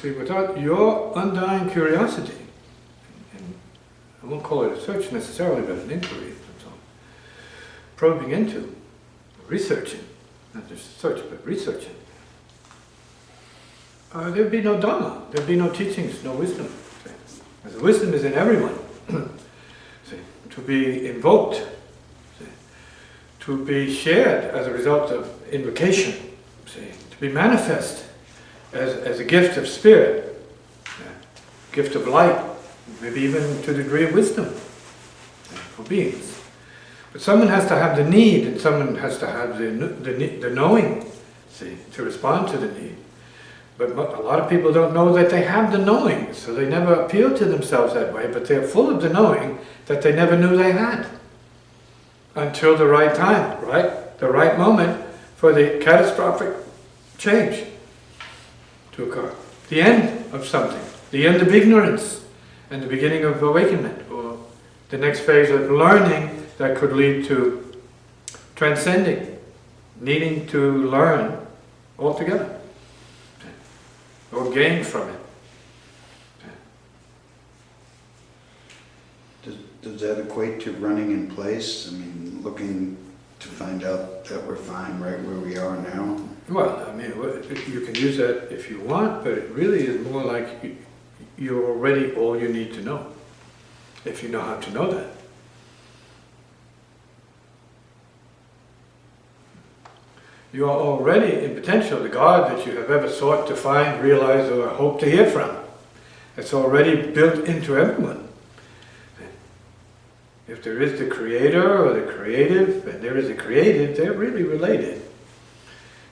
See, without your undying curiosity, and I won't call it a search necessarily, but an inquiry, so probing into, researching, not just search, but researching, there'd be no Dhamma, there'd be no teachings, no wisdom. See? As wisdom is in everyone, see, to be invoked, see, to be shared as a result of invocation, see, to be manifest as a gift of spirit, gift of light, maybe even to the degree of wisdom for beings. But someone has to have the need, and someone has to have the knowing, see, to respond to the need. But a lot of people don't know that they have the knowing, so they never appeal to themselves that way, but they're full of the knowing that they never knew they had. Until the right time, right? The right moment for the catastrophic change to occur. The end of something, the end of ignorance, and the beginning of awakenment, or the next phase of learning that could lead to transcending, needing to learn altogether, or gain from it. Does that equate to running in place? I mean, looking to find out that we're fine right where we are now? Well, I mean, you can use that if you want, but it really is more like you're already all you need to know, if you know how to know that. You are already, in potential, the God that you have ever sought to find, realize, or hope to hear from. It's already built into everyone. If there is the creator or the creative, and there is a creative, they're really related.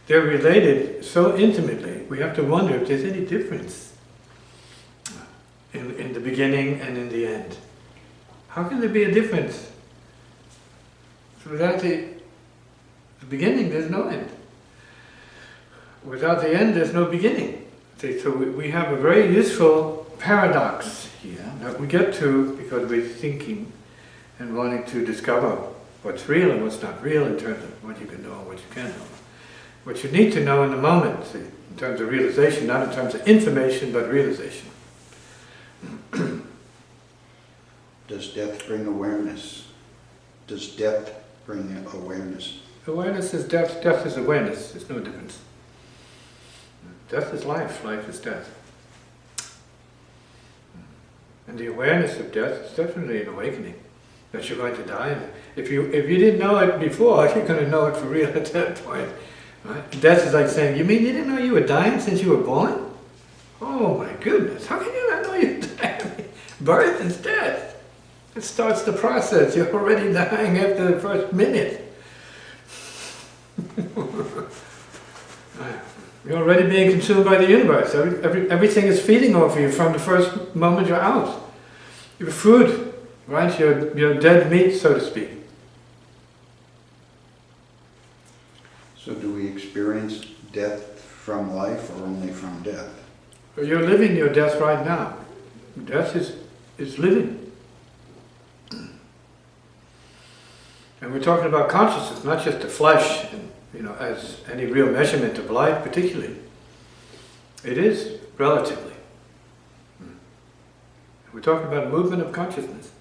They're related so intimately, we have to wonder if there's any difference in the beginning and in the end. How can there be a difference? So without the beginning, there's no end. Without the end, there's no beginning. See, so we have a very useful paradox here that we get to because we're thinking and wanting to discover what's real and what's not real in terms of what you can know and what you can't know. What you need to know in the moment, see, in terms of realization, not in terms of information, but realization. Does death bring awareness? Does death bring awareness? Awareness is death, death is awareness, there's no difference. Death is life, life is death. And the awareness of death is definitely an awakening, that you're going to die. If you didn't know it before, you're going to know it for real at that point. Right? Death is like saying, you mean you didn't know you were dying since you were born? Oh my goodness, how can you not know you're dying? Birth is death. It starts the process. You're already dying after the first minute. You're already being consumed by the universe. Everything is feeding off you from the first moment you're out. Your food, right? Your dead meat, so to speak. So do we experience death from life or only from death? You're living your death right now. Death is living. And we're talking about consciousness, not just the flesh, as any real measurement of life particularly. It is, relatively. We're talking about movement of consciousness.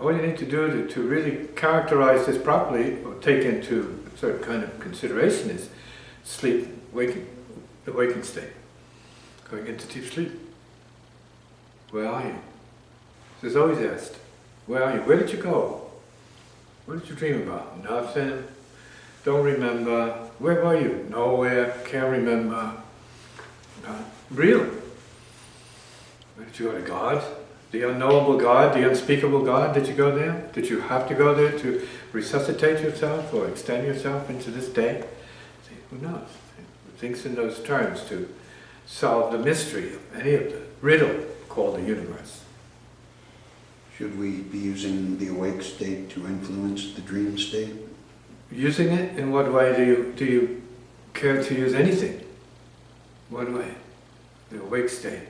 All you need to do to really characterize this properly, or take into a certain kind of consideration, is sleep, the waking state. Going into deep sleep. Where are you? This is always asked. Where are you? Where did you go? What did you dream about? Nothing. Don't remember. Where were you? Nowhere. Can't remember. Real. Where did you go to God? The unknowable God, the unspeakable God, did you go there? Did you have to go there to resuscitate yourself or extend yourself into this day? See, who knows? Who thinks in those terms to solve the mystery of any of the riddle called the universe? Should we be using the awake state to influence the dream state? Using it? In what way do you care to use anything? What way? The awake state.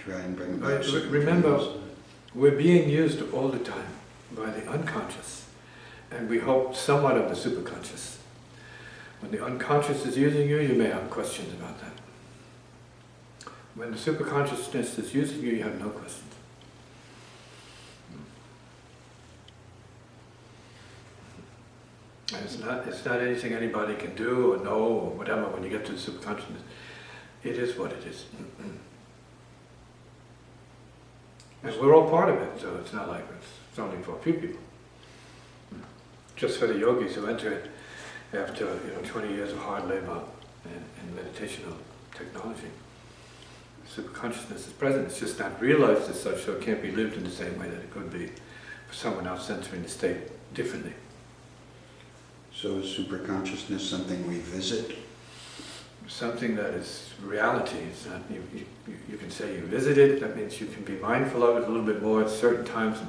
Try and bring about remember, we're being used all the time by the unconscious, and we hope somewhat of the superconscious. When the unconscious is using you, you may have questions about that. When the superconsciousness is using you, you have no questions. And it's not anything anybody can do or know or whatever when you get to the superconsciousness. It is what it is. And we're all part of it, so it's not like it's only for a few people. Just for the yogis who enter it after 20 years of hard labor and meditational technology. Superconsciousness is present, it's just not realized as such, so it can't be lived in the same way that it could be for someone else entering the state differently. So is superconsciousness something we visit? Something that is reality. It's not, you can say you visit it, that means you can be mindful of it a little bit more at certain times,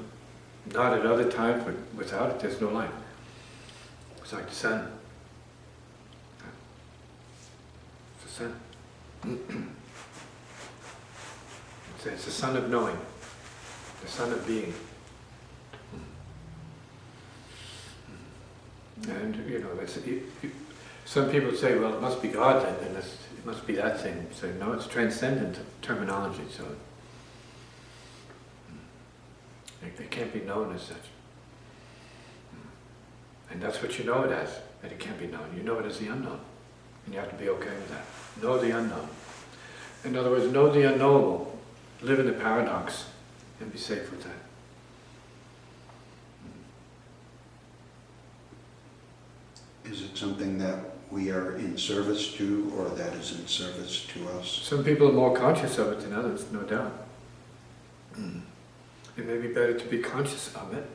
not at other times, but without it there's no life. It's like the sun. It's the sun. It's the sun of knowing, the sun of being. And some people say, well, it must be God then, and it must be that thing. So no, it's transcendent terminology, so it can't be known as such. And that's what you know it as, that it can't be known. You know it as the unknown, and you have to be okay with that. Know the unknown. In other words, know the unknowable. Live in the paradox, and be safe with that. Is it something that we are in service to, or that is in service to us? Some people are more conscious of it than others, no doubt. It may be better to be conscious of it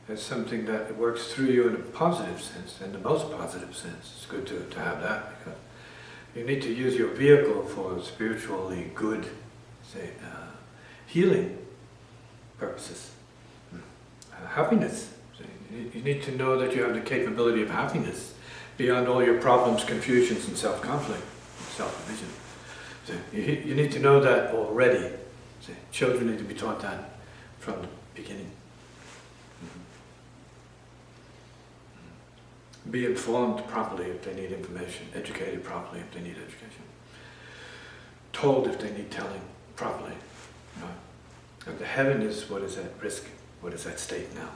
as something that works through you in a positive sense, in the most positive sense. It's good to have that, because you need to use your vehicle for spiritually good, say, healing purposes. Happiness. You need to know that you have the capability of happiness beyond all your problems, confusions, and self-conflict, self-division. So you need to know that already. So children need to be taught that from the beginning. Be informed properly if they need information, educated properly if they need education, told if they need telling properly. And the heaven is what is at risk, what is at stake now.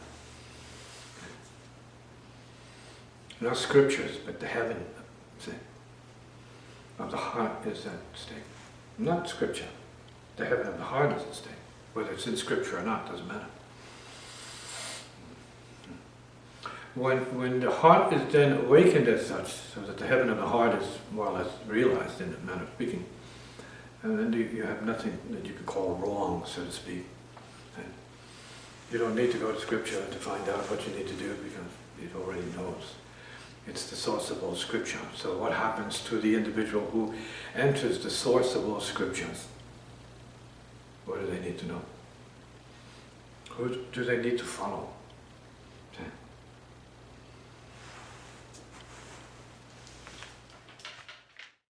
Not scriptures, but the heaven, say, of the heart is at stake. Not scripture. The heaven of the heart is at stake. Whether it's in scripture or not, doesn't matter. When the heart is then awakened as such, so that the heaven of the heart is more or less realized in a manner of speaking, and then you have nothing that you could call wrong, so to speak. And you don't need to go to scripture to find out what you need to do, because it already knows. It's the source of all scripture. So what happens to the individual who enters the source of all scriptures? What do they need to know? Who do they need to follow?